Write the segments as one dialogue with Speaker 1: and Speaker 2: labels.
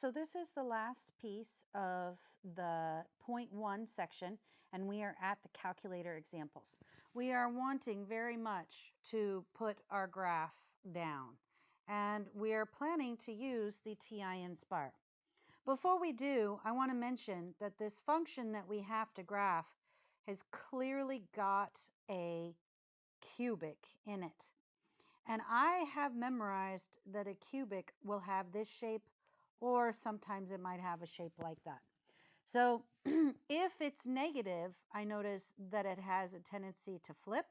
Speaker 1: So this is the last piece of the point 1 section, and we are at the calculator examples. We are wanting very much to put our graph down, and we are planning to use the TI-Nspire. Before we do, I want to mention that this function that we have to graph has clearly got a cubic in it. And I have memorized that a cubic will have this shape, or sometimes it might have a shape like that. So if it's negative, I notice that it has a tendency to flip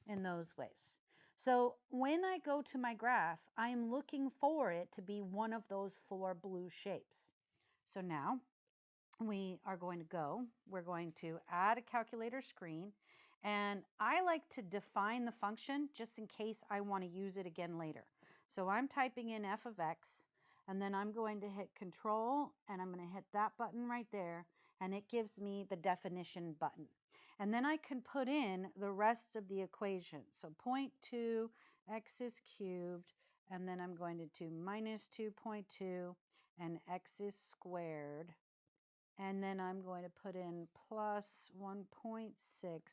Speaker 1: in those ways. So when I go to my graph, I'm looking for it to be one of those 4 blue shapes. So now we're going to add a calculator screen, and I like to define the function just in case I want to use it again later. So I'm typing in f of x, and then I'm going to hit control, and I'm going to hit that button right there, and it gives me the definition button. And then I can put in the rest of the equation. So 0.2 x is cubed, and then I'm going to do minus 2.2, and x is squared. And then I'm going to put in plus 1.6x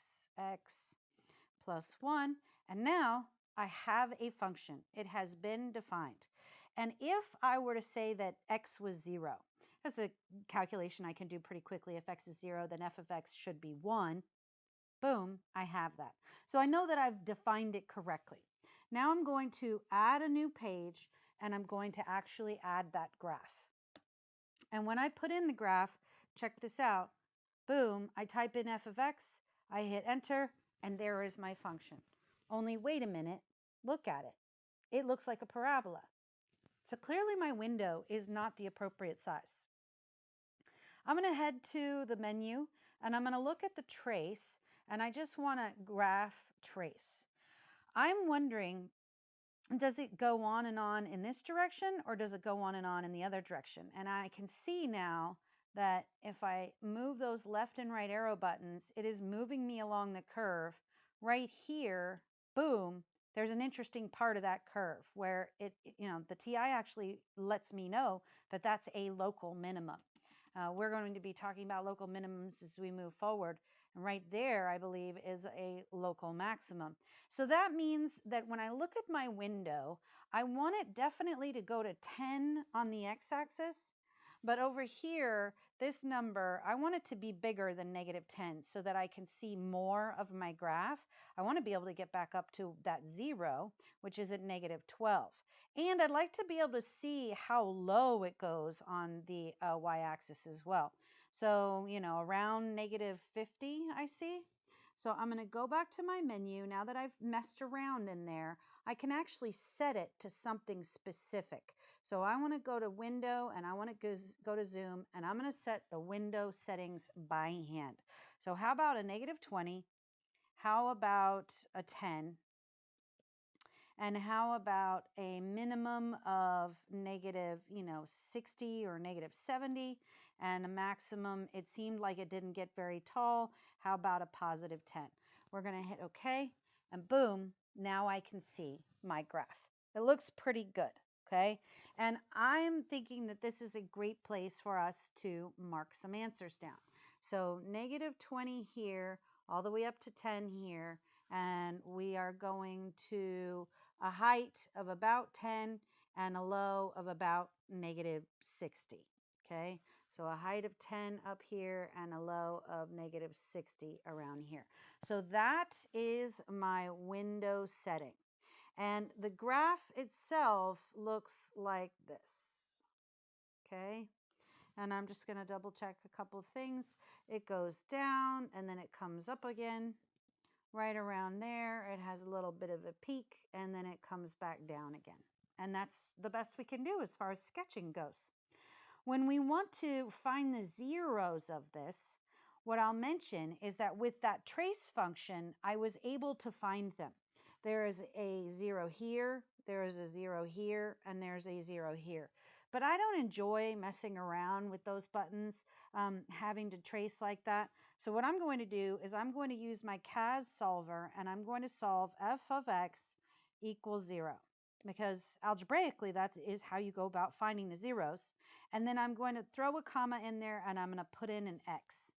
Speaker 1: plus 1. And now I have a function. It has been defined. And if I were to say that x was 0, that's a calculation I can do pretty quickly. If x is 0, then f of x should be 1. Boom, I have that. So I know that I've defined it correctly. Now I'm going to add a new page, and I'm going to actually add that graph. And when I put in the graph, check this out, boom, I type in f of x, I hit enter, and there is my function. Only wait a minute, look at it. It looks like a parabola. So clearly my window is not the appropriate size. I'm going to head to the menu, and I'm going to look at the trace, and I just want to graph trace. I'm wondering, does it go on and on in this direction, or does it go on and on in the other direction? And I can see now that if I move those left and right arrow buttons, it is moving me along the curve. Right here, boom, there's an interesting part of that curve where the TI actually lets me know that that's a local minimum. We're going to be talking about local minimums as we move forward. And right there, I believe, is a local maximum. So that means that when I look at my window, I want it definitely to go to 10 on the x-axis. But over here, this number, I want it to be bigger than -10 so that I can see more of my graph. I want to be able to get back up to that 0, which is at -12. And I'd like to be able to see how low it goes on the y-axis as well. So, around -50, I see. So I'm going to go back to my menu. Now that I've messed around in there, I can actually set it to something specific. So I want to go to window, and I want to go to zoom, and I'm going to set the window settings by hand. So how about a -20? How about a 10? And how about a minimum of -60 or -70, and a maximum, it seemed like it didn't get very tall. How about a +10? We're going to hit OK, and boom, now I can see my graph. It looks pretty good, okay? And I'm thinking that this is a great place for us to mark some answers down. So -20 here, all the way up to 10 here, and we are going to a height of about 10 and a low of about -60. Okay, so a height of 10 up here and a low of -60 around here. So that is my window setting. And the graph itself looks like this. Okay, and I'm just going to double check a couple of things. It goes down and then it comes up again. Right around there, it has a little bit of a peak, and then it comes back down again. And that's the best we can do as far as sketching goes. When we want to find the zeros of this, what I'll mention is that with that trace function, I was able to find them. There is a 0 here, there is a 0 here, and there's a 0 here. But I don't enjoy messing around with those buttons, having to trace like that. So what I'm going to do is I'm going to use my CAS solver, and I'm going to solve f of x equals 0. because algebraically that is how you go about finding the zeros. And then I'm going to throw a comma in there and I'm going to put in an x.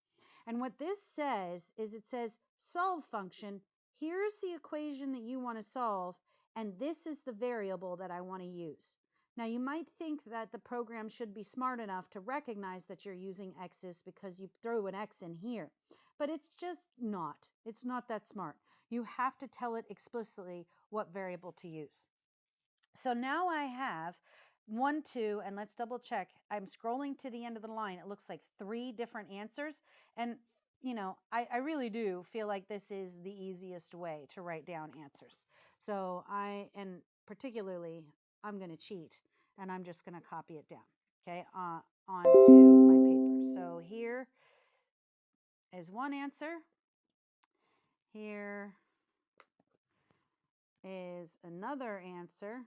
Speaker 1: And what this says is it says solve function. Here's the equation that you want to solve, and this is the variable that I want to use. Now you might think that the program should be smart enough to recognize that you're using x's because you throw an x in here, but it's just not. It's not that smart. You have to tell it explicitly what variable to use. So now I have 1, 2, and let's double check. I'm scrolling to the end of the line. It looks like 3 different answers. And, you know, I really do feel like this is the easiest way to write down answers. So and particularly, I'm going to cheat, and I'm just going to copy it down, okay, onto my paper. So here is one answer. Here is another answer.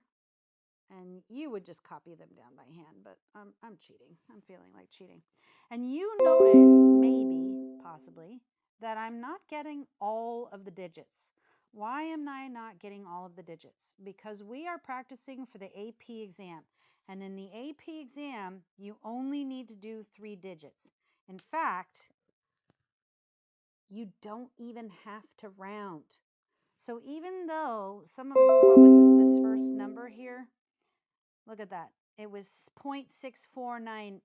Speaker 1: And you would just copy them down by hand, but I'm cheating. I'm feeling like cheating. And you noticed, maybe, possibly, that I'm not getting all of the digits. Why am I not getting all of the digits? Because we are practicing for the AP exam. And in the AP exam, you only need to do 3 digits. In fact, you don't even have to round. So even though some of, what was this first number here? Look at that. It was 0.6498.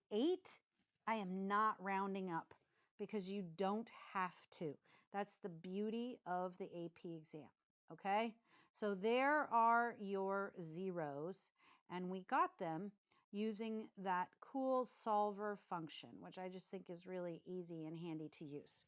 Speaker 1: I am not rounding up because you don't have to. That's the beauty of the AP exam, okay? So there are your zeros, and we got them using that cool solver function, which I just think is really easy and handy to use.